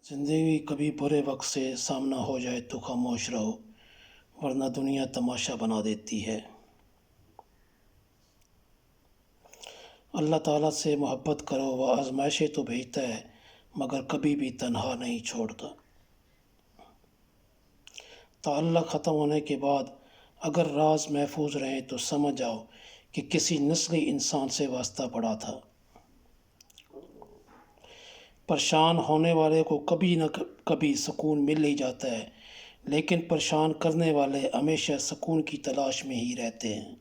ज़िंदगी कभी बुरे वक्त से सामना हो जाए तो खामोश रहो, वरना दुनिया तमाशा बना देती है। अल्लाह ताला से मोहब्बत करो, वह आजमाइशें तो भेजता है मगर कभी भी तन्हा नहीं छोड़ता। ताल्लुक़ ख़त्म होने के बाद अगर राज महफूज रहें तो समझ जाओ कि किसी नस्ली इंसान से वास्ता पड़ा था। परेशान होने वाले को कभी न कभी सुकून मिल ही जाता है, लेकिन परेशान करने वाले हमेशा सुकून की तलाश में ही रहते हैं।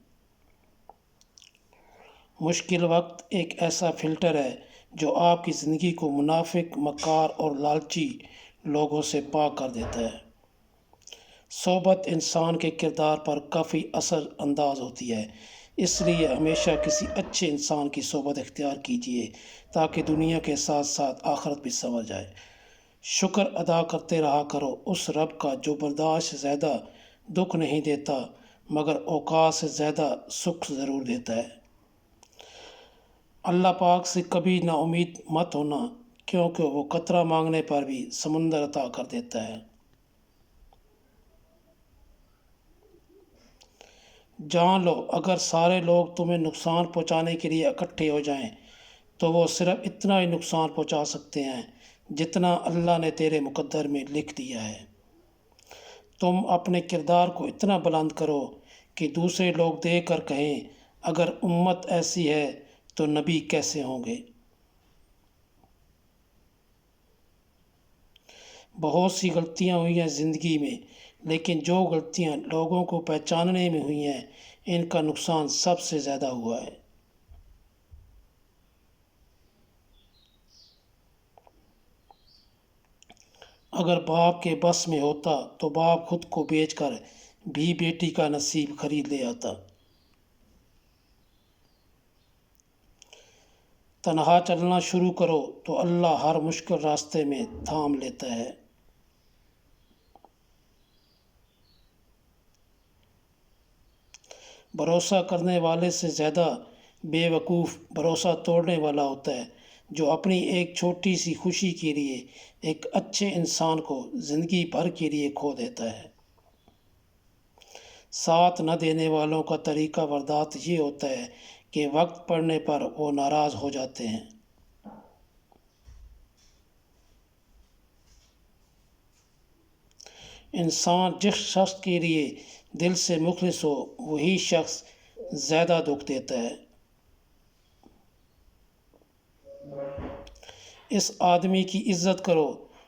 मुश्किल वक्त एक ऐसा फ़िल्टर है जो आपकी ज़िंदगी को मुनाफिक, मक्कार और लालची लोगों से पाक कर देता है। सोबत इंसान के किरदार पर काफ़ी असर अंदाज होती है, इसलिए हमेशा किसी अच्छे इंसान की सोबत इख्तियार कीजिए ताकि दुनिया के साथ साथ आखिरत भी संवर जाए। शुक्र अदा करते रहा करो उस रब का जो बर्दाश्त से ज़्यादा दुख नहीं देता मगर औकात से ज़्यादा सुख ज़रूर देता है। अल्लाह पाक से कभी नाउम्मीद मत होना, क्योंकि वो कतरा मांगने पर भी समुंदर अता कर देता है। जान लो, अगर सारे लोग तुम्हें नुकसान पहुंचाने के लिए इकट्ठे हो जाएं, तो वो सिर्फ इतना ही नुकसान पहुंचा सकते हैं जितना अल्लाह ने तेरे मुकद्दर में लिख दिया है। तुम अपने किरदार को इतना बुलंद करो कि दूसरे लोग देख कर कहें, अगर उम्मत ऐसी है तो नबी कैसे होंगे। बहुत सी गलतियां हुई हैं ज़िंदगी में, लेकिन जो गलतियां लोगों को पहचानने में हुई हैं, इनका नुकसान सबसे ज़्यादा हुआ है। अगर बाप के बस में होता तो बाप खुद को बेचकर भी बेटी का नसीब खरीद ले आता। तन्हा चलना शुरू करो तो अल्लाह हर मुश्किल रास्ते में थाम लेता है। भरोसा करने वाले से ज़्यादा बेवकूफ़ भरोसा तोड़ने वाला होता है, जो अपनी एक छोटी सी खुशी के लिए एक अच्छे इंसान को ज़िंदगी भर के लिए खो देता है। साथ न देने वालों का तरीका वारदात ये होता है कि वक्त पड़ने पर वो नाराज़ हो जाते हैं। इंसान जिस शख्स के लिए दिल से मुखलिस हो, वही शख्स ज़्यादा दुख देता है। इस आदमी की इज़्ज़त करो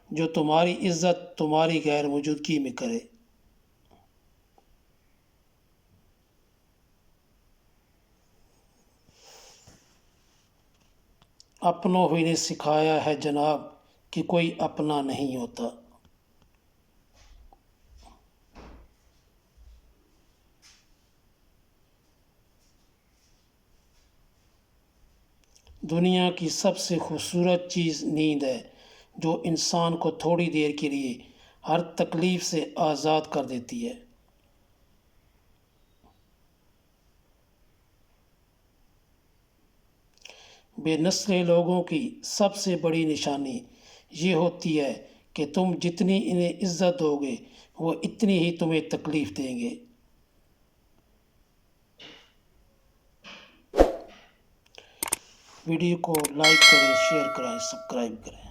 जो तुम्हारी इज़्ज़त तुम्हारी गैर मौजूदगी में करे। अपनों ही ने सिखाया है जनाब कि कोई अपना नहीं होता। दुनिया की सबसे खूबसूरत चीज़ नींद है, जो इंसान को थोड़ी देर के लिए हर तकलीफ़ से आज़ाद कर देती है। बेनस्ल लोगों की सबसे बड़ी निशानी ये होती है कि तुम जितनी इन्हें इज़्ज़त दोगे, वो इतनी ही तुम्हें तकलीफ़ देंगे। वीडियो को लाइक करें, शेयर करें, सब्सक्राइब करें।